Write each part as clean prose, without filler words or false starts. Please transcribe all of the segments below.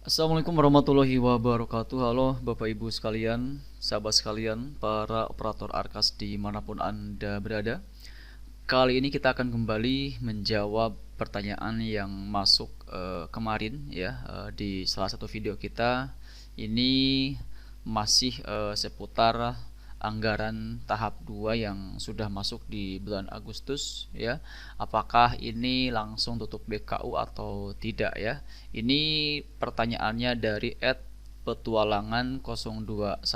Assalamualaikum warahmatullahi wabarakatuh. Halo Bapak Ibu sekalian, sahabat sekalian, para operator Arkas dimanapun Anda berada. Kali ini kita akan kembali menjawab pertanyaan yang masuk kemarin ya, di salah satu video kita. Ini masih seputar anggaran tahap 2 yang sudah masuk di bulan Agustus ya. Apakah ini langsung tutup BKU atau tidak ya? Ini pertanyaannya dari @petualangan0211.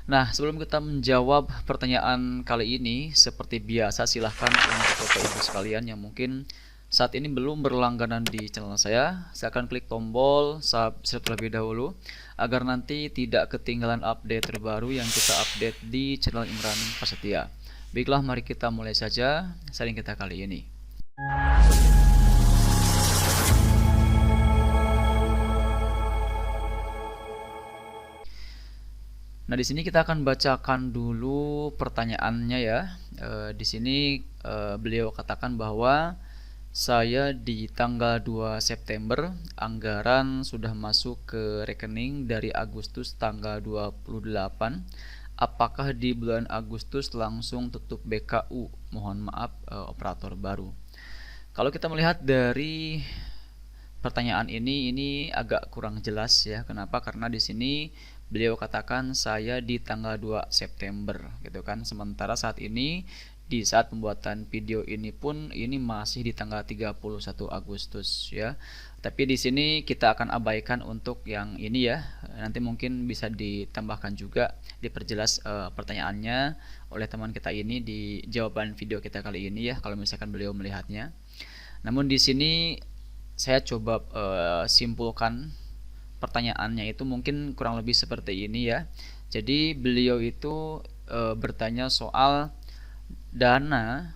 Nah, sebelum kita menjawab pertanyaan kali ini, seperti biasa silahkan untuk Bapak Ibu sekalian yang mungkin saat ini belum berlangganan di channel saya akan klik tombol subscribe terlebih dahulu agar nanti tidak ketinggalan update terbaru yang kita update di channel Imran Prasetya. Baiklah, mari kita mulai saja sharing kita kali ini. Nah, di sini kita akan bacakan dulu pertanyaannya ya. Di sini beliau katakan bahwa saya di tanggal 2 September anggaran sudah masuk ke rekening dari Agustus tanggal 28. Apakah di bulan Agustus langsung tutup BKU? Mohon maaf operator baru. Kalau kita melihat dari pertanyaan ini agak kurang jelas ya. Kenapa? Karena di sini beliau katakan saya di tanggal 2 September gitu kan. Sementara saat ini di saat pembuatan video ini pun ini masih di tanggal 31 Agustus ya. Tapi di sini kita akan abaikan untuk yang ini ya. Nanti mungkin bisa ditambahkan juga, diperjelas pertanyaannya oleh teman kita ini di jawaban video kita kali ini ya, kalau misalkan beliau melihatnya. Namun di sini saya coba simpulkan pertanyaannya itu mungkin kurang lebih seperti ini ya. Jadi beliau itu bertanya soal dana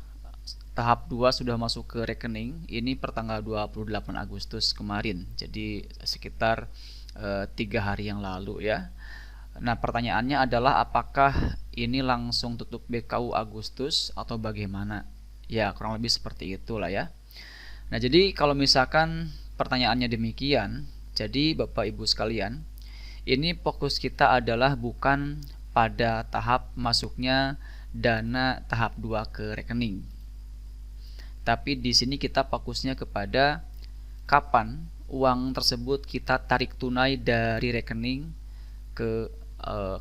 tahap 2 sudah masuk ke rekening ini pertanggal 28 Agustus kemarin. Jadi sekitar 3 hari yang lalu ya. Nah, pertanyaannya adalah apakah ini langsung tutup BKU Agustus atau bagaimana? Ya, kurang lebih seperti itulah ya. Nah, jadi kalau misalkan pertanyaannya demikian, jadi Bapak Ibu sekalian, ini fokus kita adalah bukan pada tahap masuknya dana tahap 2 ke rekening. Tapi di sini kita fokusnya kepada kapan uang tersebut kita tarik tunai dari rekening ke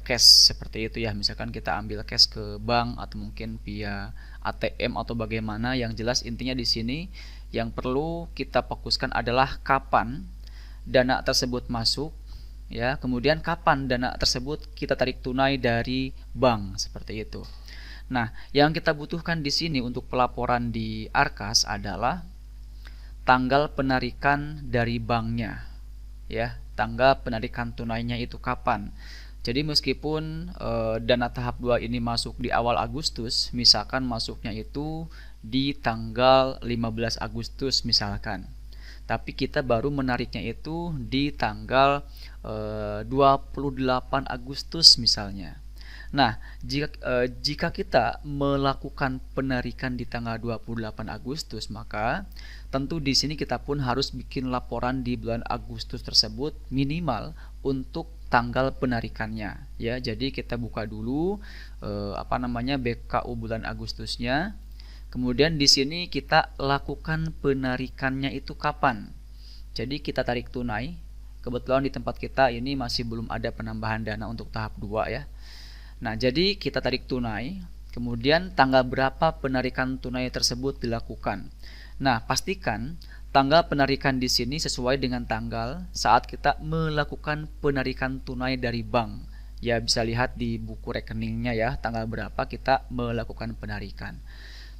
cash seperti itu ya. Misalkan kita ambil cash ke bank atau mungkin via ATM atau bagaimana, yang jelas intinya di sini yang perlu kita fokuskan adalah kapan dana tersebut masuk ya, kemudian kapan dana tersebut kita tarik tunai dari bank seperti itu. Nah, yang kita butuhkan di sini untuk pelaporan di Arkas adalah tanggal penarikan dari banknya ya, tanggal penarikan tunainya itu kapan. Jadi meskipun dana tahap 2 ini masuk di awal Agustus, misalkan masuknya itu di tanggal 15 Agustus misalkan, tapi kita baru menariknya itu di tanggal 28 Agustus misalnya. Nah, jika kita melakukan penarikan di tanggal 28 Agustus, maka tentu di sini kita pun harus bikin laporan di bulan Agustus tersebut minimal untuk tanggal penarikannya ya. Jadi kita buka dulu BKU bulan Agustusnya. Kemudian di sini kita lakukan penarikannya itu kapan. Jadi kita tarik tunai. Kebetulan di tempat kita ini masih belum ada penambahan dana untuk tahap 2 ya. Nah, jadi kita tarik tunai, kemudian tanggal berapa penarikan tunai tersebut dilakukan. Nah, pastikan tanggal penarikan di sini sesuai dengan tanggal saat kita melakukan penarikan tunai dari bank. Ya, bisa lihat di buku rekeningnya ya, tanggal berapa kita melakukan penarikan.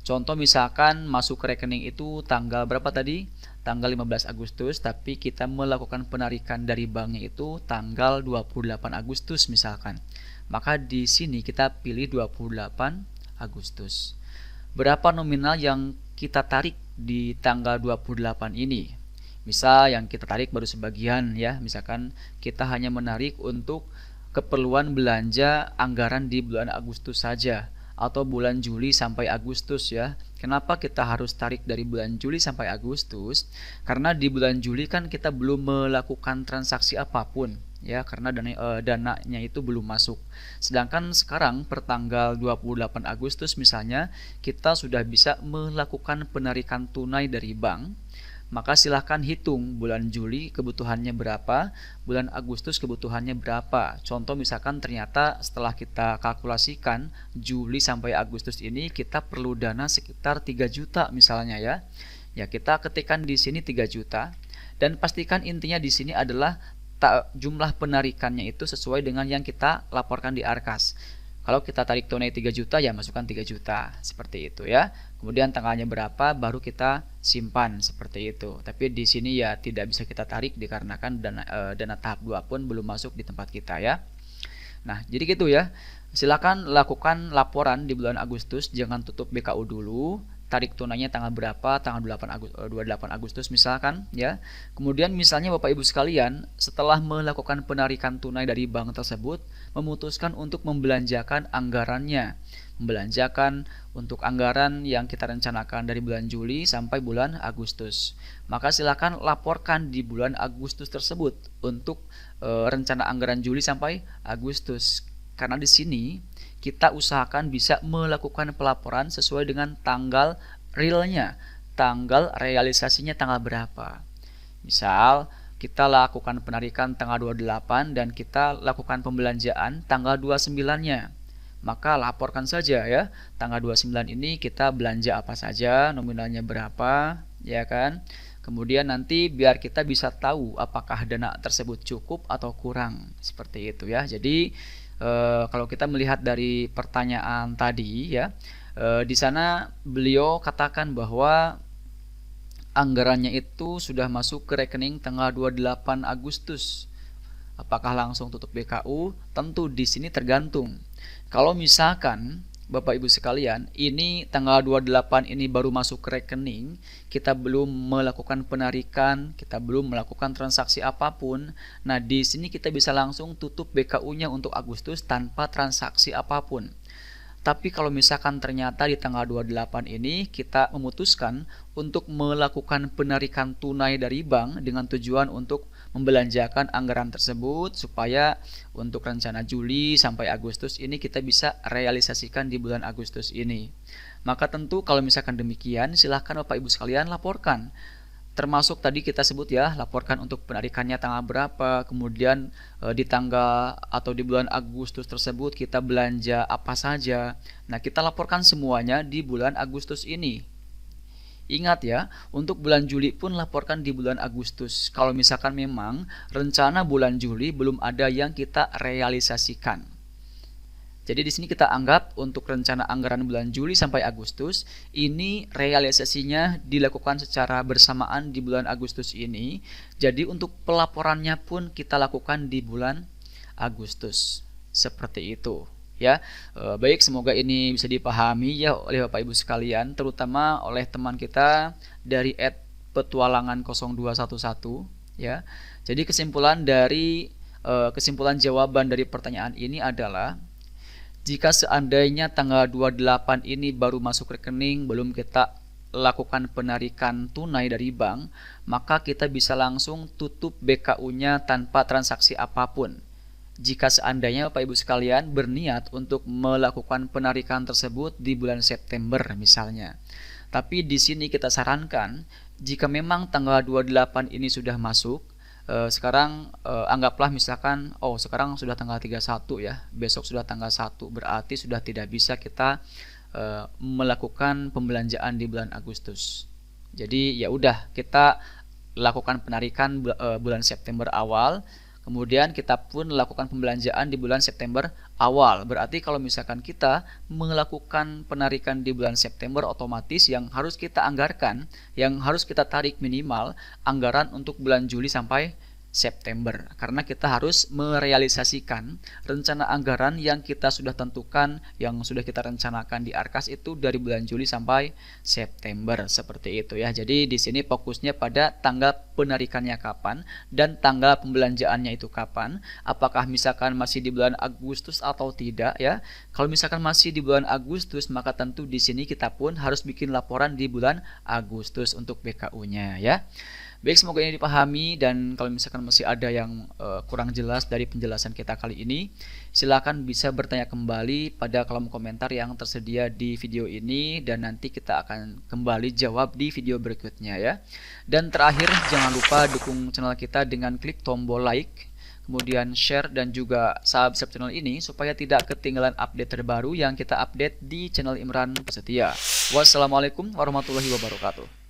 Contoh misalkan masuk ke rekening itu tanggal berapa tadi? Tanggal 15 Agustus, tapi kita melakukan penarikan dari banknya itu tanggal 28 Agustus misalkan. Maka di sini kita pilih 28 Agustus. Berapa nominal yang kita tarik di tanggal 28 ini? Misal yang kita tarik baru sebagian ya, misalkan kita hanya menarik untuk keperluan belanja anggaran di bulan Agustus saja, atau bulan Juli sampai Agustus ya. Kenapa kita harus tarik dari bulan Juli sampai Agustus? Karena di bulan Juli kan kita belum melakukan transaksi apapun, ya, karena dananya itu belum masuk. Sedangkan sekarang per tanggal 28 Agustus misalnya, kita sudah bisa melakukan penarikan tunai dari bank. Maka silahkan hitung bulan Juli kebutuhannya berapa, bulan Agustus kebutuhannya berapa. Contoh misalkan ternyata setelah kita kalkulasikan Juli sampai Agustus ini kita perlu dana sekitar 3 juta misalnya ya. Ya, kita ketikkan di sini 3 juta dan pastikan intinya di sini adalah jumlah penarikannya itu sesuai dengan yang kita laporkan di Arkas. Kalau kita tarik tunai 3 juta ya masukkan 3 juta seperti itu ya. Kemudian tanggalnya berapa baru kita simpan seperti itu. Tapi di sini ya tidak bisa kita tarik dikarenakan dana tahap 2 pun belum masuk di tempat kita ya. Nah, jadi gitu ya. Silakan lakukan laporan di bulan Agustus, jangan tutup BKU dulu. Tarik tunainya tanggal berapa, tanggal 28 Agustus misalkan ya. Kemudian misalnya Bapak Ibu sekalian, setelah melakukan penarikan tunai dari bank tersebut, memutuskan untuk membelanjakan anggarannya. Membelanjakan untuk anggaran yang kita rencanakan dari bulan Juli sampai bulan Agustus. Maka silakan laporkan di bulan Agustus tersebut untuk rencana anggaran Juli sampai Agustus. Karena di sini kita usahakan bisa melakukan pelaporan sesuai dengan tanggal realnya, tanggal realisasinya tanggal berapa. Misal kita lakukan penarikan tanggal 28 dan kita lakukan pembelanjaan tanggal 29-nya. Maka laporkan saja ya, tanggal 29 ini kita belanja apa saja, nominalnya berapa, ya kan? Kemudian nanti biar kita bisa tahu apakah dana tersebut cukup atau kurang, seperti itu ya. Jadi kalau kita melihat dari pertanyaan tadi ya, di sana beliau katakan bahwa anggarannya itu sudah masuk ke rekening tanggal 28 Agustus. Apakah langsung tutup BKU? Tentu di sini tergantung. Kalau misalkan Bapak Ibu sekalian, ini tanggal 28 ini baru masuk ke rekening, kita belum melakukan penarikan, kita belum melakukan transaksi apapun. Nah, di sini kita bisa langsung tutup BKU-nya untuk Agustus tanpa transaksi apapun. Tapi kalau misalkan ternyata di tanggal 28 ini kita memutuskan untuk melakukan penarikan tunai dari bank dengan tujuan untuk membelanjakan anggaran tersebut supaya untuk rencana Juli sampai Agustus ini kita bisa realisasikan di bulan Agustus ini. Maka tentu kalau misalkan demikian silahkan Bapak Ibu sekalian laporkan. Termasuk tadi kita sebut ya, laporkan untuk penarikannya tanggal berapa, kemudian di tanggal atau di bulan Agustus tersebut kita belanja apa saja. Nah, kita laporkan semuanya di bulan Agustus ini. Ingat ya, untuk bulan Juli pun laporkan di bulan Agustus. Kalau misalkan memang rencana bulan Juli belum ada yang kita realisasikan. Jadi di sini kita anggap untuk rencana anggaran bulan Juli sampai Agustus ini realisasinya dilakukan secara bersamaan di bulan Agustus ini. Jadi untuk pelaporannya pun kita lakukan di bulan Agustus. Seperti itu. Ya, baik, semoga ini bisa dipahami ya oleh Bapak Ibu sekalian, terutama oleh teman kita dari @petualangan0211 ya. Jadi kesimpulan jawaban dari pertanyaan ini adalah jika seandainya tanggal 28 ini baru masuk rekening, belum kita lakukan penarikan tunai dari bank, maka kita bisa langsung tutup BKU-nya tanpa transaksi apapun. Jika seandainya Bapak Ibu sekalian berniat untuk melakukan penarikan tersebut di bulan September misalnya. Tapi di sini kita sarankan jika memang tanggal 28 ini sudah masuk, sekarang anggaplah misalkan sekarang sudah tanggal 31 ya, besok sudah tanggal 1, berarti sudah tidak bisa kita melakukan pembelanjaan di bulan Agustus. Jadi ya udah, kita lakukan penarikan bulan September awal. Kemudian kita pun melakukan pembelanjaan di bulan September awal. Berarti kalau misalkan kita melakukan penarikan di bulan September, otomatis yang harus kita anggarkan, yang harus kita tarik minimal anggaran untuk bulan Juli sampai September, karena kita harus merealisasikan rencana anggaran yang kita sudah tentukan, yang sudah kita rencanakan di Arkas itu dari bulan Juli sampai September, seperti itu ya. Jadi di sini fokusnya pada tanggal penarikannya kapan dan tanggal pembelanjaannya itu kapan. Apakah misalkan masih di bulan Agustus atau tidak ya. Kalau misalkan masih di bulan Agustus, maka tentu di sini kita pun harus bikin laporan di bulan Agustus untuk BKU-nya ya. Baik, semoga ini dipahami, dan kalau misalkan masih ada yang kurang jelas dari penjelasan kita kali ini, silakan bisa bertanya kembali pada kolom komentar yang tersedia di video ini, dan nanti kita akan kembali jawab di video berikutnya ya. Dan terakhir, jangan lupa dukung channel kita dengan klik tombol like, kemudian share dan juga subscribe channel ini supaya tidak ketinggalan update terbaru yang kita update di channel Imran Prasetya. Wassalamualaikum warahmatullahi wabarakatuh.